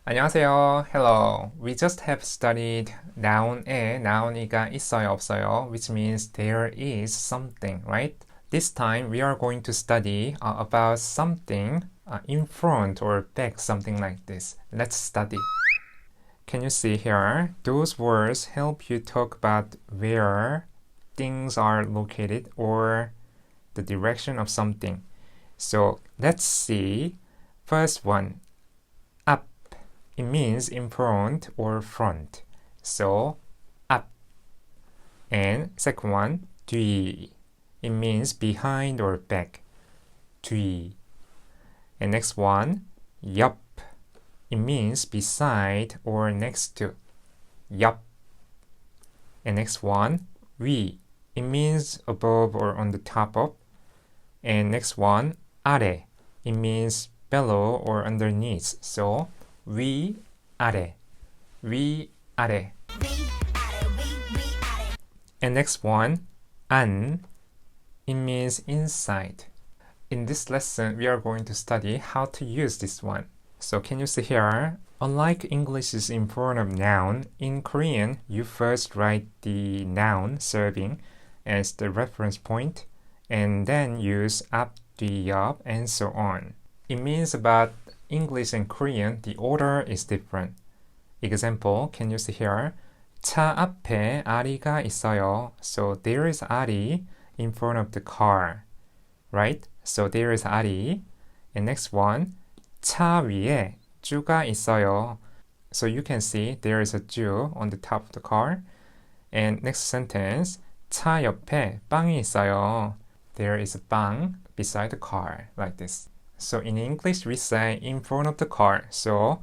안녕하세요. Hello. We just have studied noun에 noun이가 있어요, 없어요, which means there is something, right? This time we are going to study about something in front or back, something like this. Let's study. Can you see here? Those words help you talk about where things are located or the direction of something. So let's see. First one, up. It means in front or front. So up. And second one, 뒤. It means behind or back. 뒤. And next one, 옆. It means beside or next to. 옆. And next one, 위. It means above or on the top of. And next one, 아래. It means below or underneath. So 위, 아래. 위, 아래. And next one, 안. It means inside. In this lesson, we are going to study how to use this one. So can you see here? Unlike English is in front of noun, in Korean, you first write the noun serving as the reference point, and then use up, 뒤, 옆, and so on. It means about English and Korean, the order is different. Example, can you see here? 차 앞에 아리가 있어요. So there is 아리 in front of the car, right? So there is 아리. And next one, 차 위에 쭈가 있어요. So you can see there is a Jew on the top of the car. And next sentence, 차 옆에 빵이 있어요. There is a 빵 beside the car, like this. So in English, we say in front of the car. So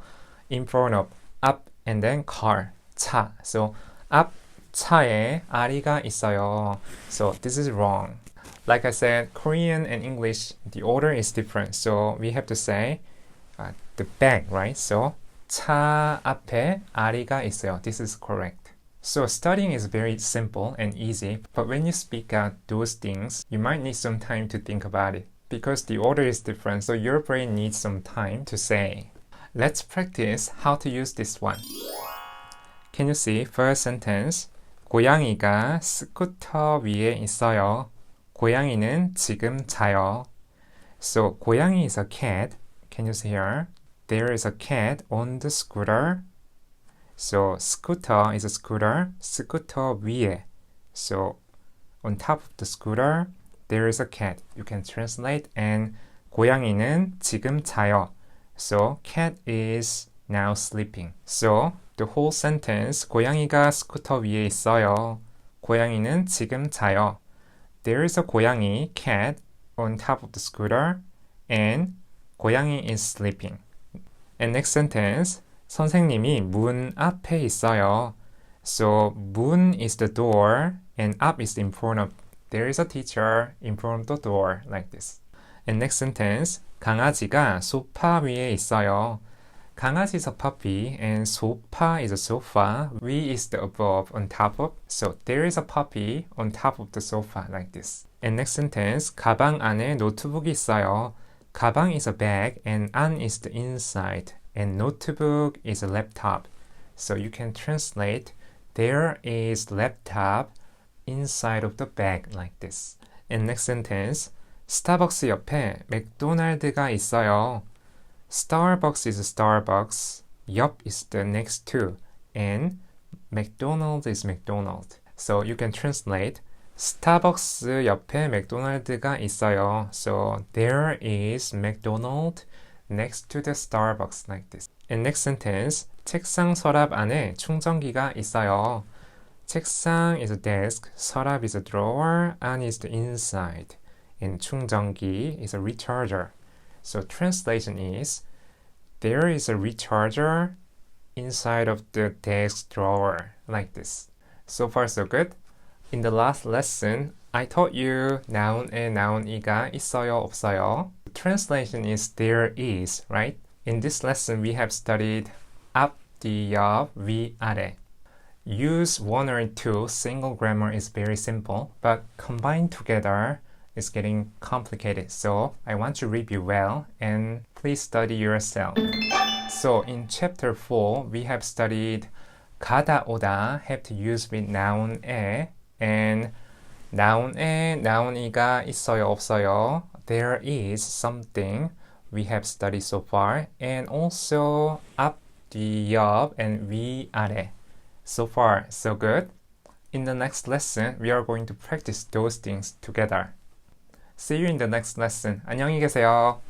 in front of, up, and then car, 차. So 앞 차에 아리가 있어요. So this is wrong. Like I said, Korean and English, the order is different. So we have to say the back, right? So 차 앞에 아리가 있어요. This is correct. So studying is very simple and easy, but when you speak out those things, you might need some time to think about it because the order is different, so your brain needs some time to say. Let's practice how to use this one. Can you see first sentence? 고양이가 스쿠터 위에 있어요. 고양이는 지금 자요. So 고양이 is a cat. Can you see here? There is a cat on the scooter. So scooter is a scooter. 스쿠터 위에. So on top of the scooter, there is a cat. You can translate. And 고양이는 지금 자요. So cat is now sleeping. So the whole sentence, 고양이가 스쿠터 위에 있어요. 고양이는 지금 자요. There is a 고양이, cat, on top of the scooter, and 고양이 is sleeping. And next sentence, 선생님이 문 앞에 있어요. So 문 is the door, and up is in front of. There is a teacher in front of the door, like this. And next sentence, 강아지가 소파 위에 있어요. 강아지 is a puppy, and 소파 is a sofa. 위 is the above, on top of. So there is a puppy on top of the sofa, like this. And next sentence, 가방 안에 노트북이 있어요. 가방 is a bag, and 안 is the inside, and notebook is a laptop. So you can translate, there is laptop inside of the bag, like this. And next sentence, 스타벅스 옆에 맥도날드가 있어요. Starbucks is Starbucks, 옆 is the next to, and McDonald's is McDonald's. So you can translate, 스타벅스 옆에 맥도날드가 있어요. So there is McDonald's next to the Starbucks, like this. And next sentence, 책상 서랍 안에 충전기가 있어요. 책상 is a desk, 서랍 is a drawer, 안 is the inside, and 충전기 is a recharger. So translation is, there is a recharger inside of the desk drawer, like this. So far so good. In the last lesson, I taught you noun에 noun이가 있어요, 없어요. The translation is there is, right? In this lesson, we have studied 앞, 뒤, 옆, 위, 아래. Use one or two, single grammar is very simple, but combined together, is getting complicated. So I want to review well and please study yourself. So in chapter 4, we have studied 가다 오다 have to use with noun 에 and noun에 noun이가 있어요 없어요. There is something we have studied so far and also 앞, 뒤, 옆 and 위, 아래. So far, so good. In the next lesson, we are going to practice those things together. See you in the next lesson. 안녕히 계세요.